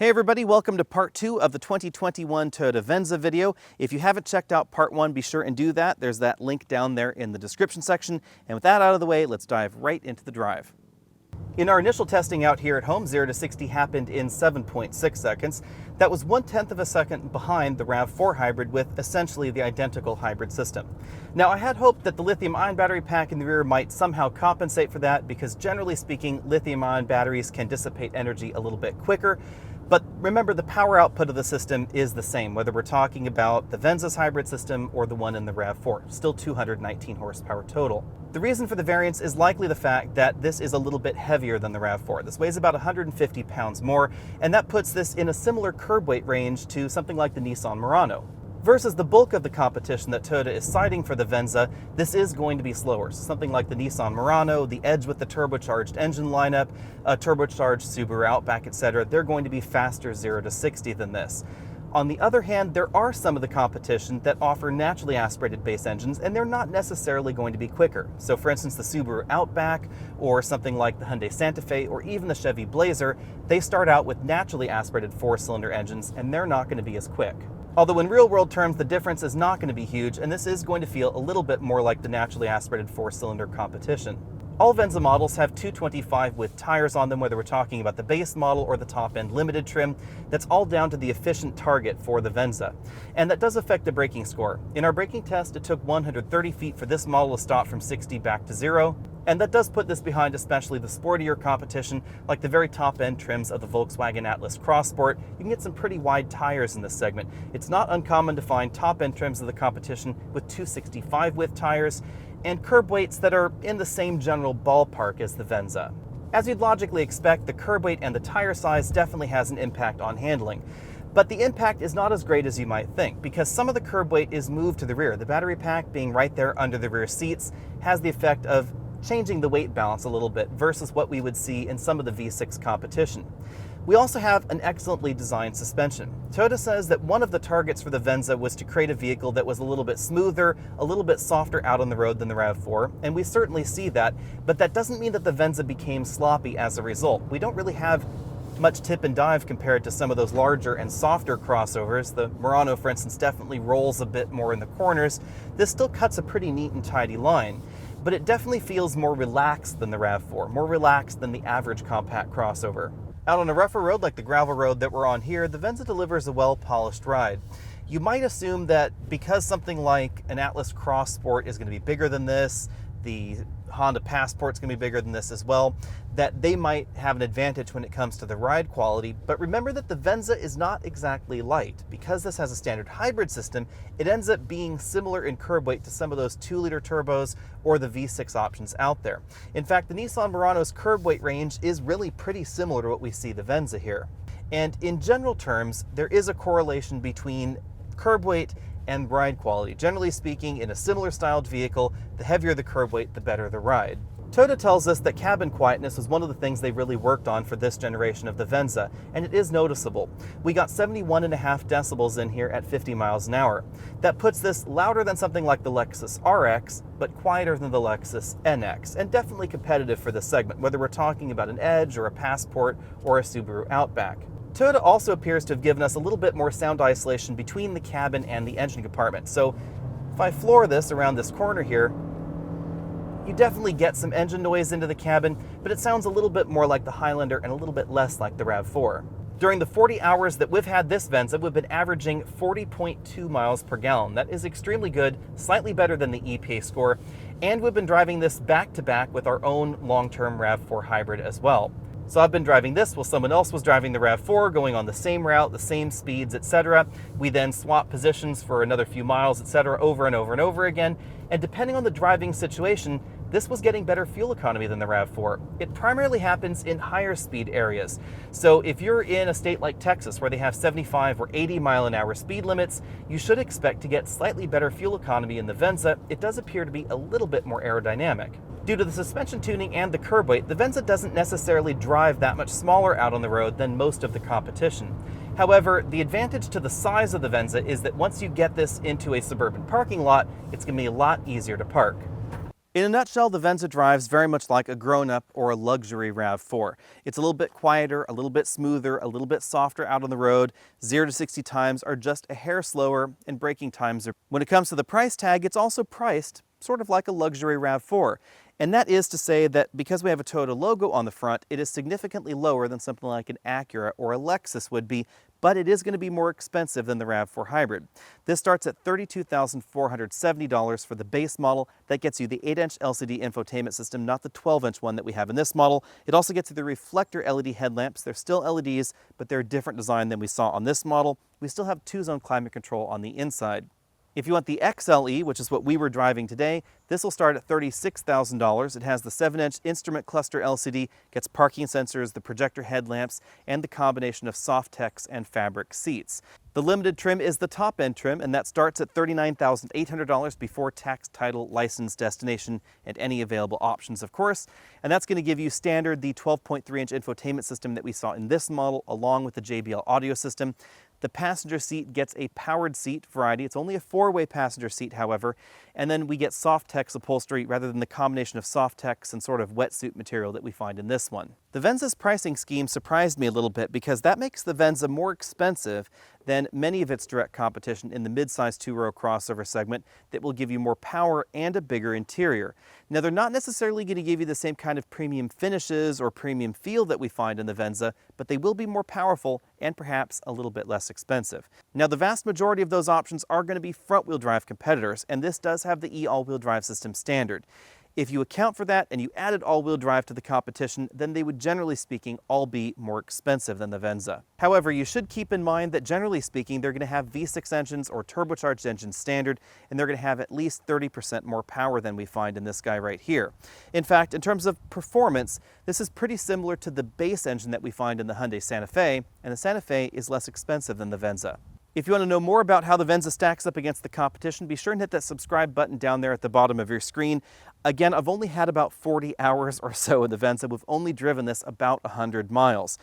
Hey everybody, welcome to part 2 of the 2021 Toyota Venza video. If you haven't checked out part 1, be sure and do that. There's that link down there in the description section. And with that out of the way, let's dive right into the drive. In our initial testing out here at home, 0 to 60 happened in 7.6 seconds. That was 1/10 of a second behind the RAV4 Hybrid with essentially the identical hybrid system. Now, I had hoped that the lithium-ion battery pack in the rear might somehow compensate for that because generally speaking, lithium-ion batteries can dissipate energy a little bit quicker. But remember, the power output of the system is the same, whether we're talking about the Venza's hybrid system or the one in the RAV4, still 219 horsepower total. The reason for the variance is likely the fact that this is a little bit heavier than the RAV4. This weighs about 150 pounds more, and that puts this in a similar curb weight range to something like the Nissan Murano. Versus the bulk of the competition that Toyota is citing for the Venza, this is going to be slower. So something like the Nissan Murano, the Edge with the turbocharged engine lineup, a turbocharged Subaru Outback, etc., they're going to be faster 0 to 60 than this. On the other hand, there are some of the competition that offer naturally aspirated base engines, and they're not necessarily going to be quicker. So for instance, the Subaru Outback, or something like the Hyundai Santa Fe, or even the Chevy Blazer, they start out with naturally aspirated 4-cylinder engines, and they're not going to be as quick. Although in real-world terms, the difference is not going to be huge, and this is going to feel a little bit more like the naturally aspirated 4-cylinder competition. All Venza models have 225 width tires on them, whether we're talking about the base model or the top-end limited trim. That's all down to the efficient target for the Venza. And that does affect the braking score. In our braking test, it took 130 feet for this model to stop from 60 back to 0. And that does put this behind especially the sportier competition, like the very top-end trims of the Volkswagen Atlas Cross Sport. You can get some pretty wide tires in this segment. It's not uncommon to find top-end trims of the competition with 265 width tires, and curb weights that are in the same general ballpark as the Venza. As you'd logically expect, the curb weight and the tire size definitely has an impact on handling. But the impact is not as great as you might think, because some of the curb weight is moved to the rear. The battery pack being right there under the rear seats has the effect of changing the weight balance a little bit versus what we would see in some of the V6 competition. We also have an excellently designed suspension. Toyota says that one of the targets for the Venza was to create a vehicle that was a little bit smoother, a little bit softer out on the road than the RAV4, and we certainly see that, but that doesn't mean that the Venza became sloppy as a result. We don't really have much tip and dive compared to some of those larger and softer crossovers. The Murano, for instance, definitely rolls a bit more in the corners. This still cuts a pretty neat and tidy line, but it definitely feels more relaxed than the RAV4, more relaxed than the average compact crossover. Out on a rougher road like the gravel road that we're on here, the Venza delivers a well-polished ride. You might assume that because something like an Atlas Cross Sport is going to be bigger than this, the Honda Passport's going to be bigger than this as well, that they might have an advantage when it comes to the ride quality. But remember that the Venza is not exactly light. Because this has a standard hybrid system, it ends up being similar in curb weight to some of those 2-liter turbos or the V6 options out there. In fact, the Nissan Murano's curb weight range is really pretty similar to what we see the Venza here. And in general terms, there is a correlation between curb weight and ride quality. Generally speaking, in a similar styled vehicle, the heavier the curb weight, the better the ride. Toyota tells us that cabin quietness was one of the things they really worked on for this generation of the Venza, and it is noticeable. We got 71.5 decibels in here at 50 miles an hour. That puts this louder than something like the Lexus RX, but quieter than the Lexus NX, and definitely competitive for this segment, whether we're talking about an Edge or a Passport or a Subaru Outback. Toyota also appears to have given us a little bit more sound isolation between the cabin and the engine compartment. So if I floor this around this corner here, you definitely get some engine noise into the cabin, but it sounds a little bit more like the Highlander and a little bit less like the RAV4. During the 40 hours that we've had this Venza, we've been averaging 40.2 miles per gallon. That is extremely good, slightly better than the EPA score, and we've been driving this back-to-back with our own long-term RAV4 Hybrid as well. So I've been driving this while someone else was driving the RAV4, going on the same route, the same speeds, etc. We then swap positions for another few miles, etc., over and over and over again. And depending on the driving situation, this was getting better fuel economy than the RAV4. It primarily happens in higher speed areas. So if you're in a state like Texas where they have 75 or 80 mile an hour speed limits, you should expect to get slightly better fuel economy in the Venza. It does appear to be a little bit more aerodynamic. Due to the suspension tuning and the curb weight, the Venza doesn't necessarily drive that much smaller out on the road than most of the competition. However, the advantage to the size of the Venza is that once you get this into a suburban parking lot, it's going to be a lot easier to park. In a nutshell, the Venza drives very much like a grown-up or a luxury RAV4. It's a little bit quieter, a little bit smoother, a little bit softer out on the road. 0 to 60 times are just a hair slower, and braking times are... When it comes to the price tag, it's also priced sort of like a luxury RAV4. And that is to say that because we have a Toyota logo on the front, it is significantly lower than something like an Acura or a Lexus would be, but it is going to be more expensive than the RAV4 Hybrid. This starts at $32,470 for the base model. That gets you the 8-inch LCD infotainment system, not the 12-inch one that we have in this model. It also gets you the reflector LED headlamps. They're still LEDs, but they're a different design than we saw on this model. We still have 2-zone climate control on the inside. If you want the XLE, which is what we were driving today, this will start at $36,000. It has the 7-inch instrument cluster LCD, gets parking sensors, the projector headlamps, and the combination of soft text and fabric seats. The limited trim is the top-end trim, and that starts at $39,800 before tax, title, license, destination, and any available options, of course. And that's going to give you standard the 12.3-inch infotainment system that we saw in this model, along with the JBL audio system. The passenger seat gets a powered seat variety. It's only a 4-way passenger seat, however. And then we get soft text upholstery rather than the combination of soft text and sort of wetsuit material that we find in this one. The Venza's pricing scheme surprised me a little bit because that makes the Venza more expensive than many of its direct competition in the mid-size 2-row crossover segment that will give you more power and a bigger interior. Now, they're not necessarily going to give you the same kind of premium finishes or premium feel that we find in the Venza, but they will be more powerful and perhaps a little bit less expensive. Now, the vast majority of those options are going to be front-wheel drive competitors, and this does have the e-all-wheel drive system standard. If you account for that and you added all-wheel drive to the competition, then they would, generally speaking, all be more expensive than the Venza. However, you should keep in mind that, generally speaking, they're going to have V6 engines or turbocharged engines standard, and they're going to have at least 30% more power than we find in this guy right here. In fact, in terms of performance, this is pretty similar to the base engine that we find in the Hyundai Santa Fe, and the Santa Fe is less expensive than the Venza. If you want to know more about how the Venza stacks up against the competition, be sure and hit that subscribe button down there at the bottom of your screen. Again, I've only had about 40 hours or so in the Venza. We've only driven this about 100 miles.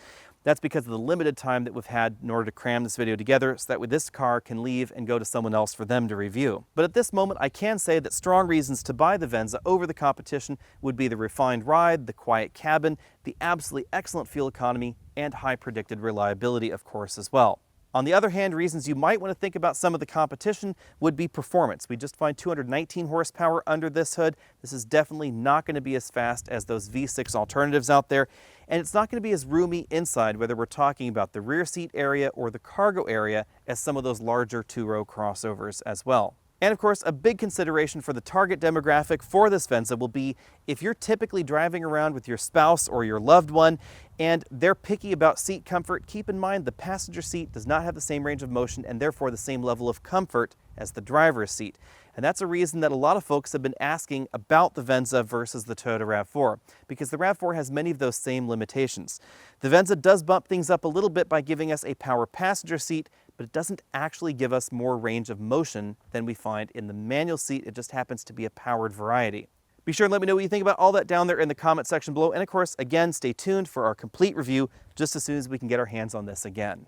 That's because of the limited time that we've had in order to cram this video together so that this car can leave and go to someone else for them to review. But at this moment, I can say that strong reasons to buy the Venza over the competition would be the refined ride, the quiet cabin, the absolutely excellent fuel economy, and high predicted reliability, of course, as well. On the other hand, reasons you might want to think about some of the competition would be performance. We just find 219 horsepower under this hood. This is definitely not going to be as fast as those V6 alternatives out there, and it's not going to be as roomy inside, whether we're talking about the rear seat area or the cargo area, as some of those larger 2-row crossovers as well. And of course, a big consideration for the target demographic for this Venza will be if you're typically driving around with your spouse or your loved one and they're picky about seat comfort, keep in mind the passenger seat does not have the same range of motion and therefore the same level of comfort as the driver's seat. And that's a reason that a lot of folks have been asking about the Venza versus the Toyota RAV4, because the RAV4 has many of those same limitations. The Venza does bump things up a little bit by giving us a power passenger seat, but it doesn't actually give us more range of motion than we find in the manual seat. It just happens to be a powered variety. Be sure and let me know what you think about all that down there in the comment section below. And of course, again, stay tuned for our complete review just as soon as we can get our hands on this again.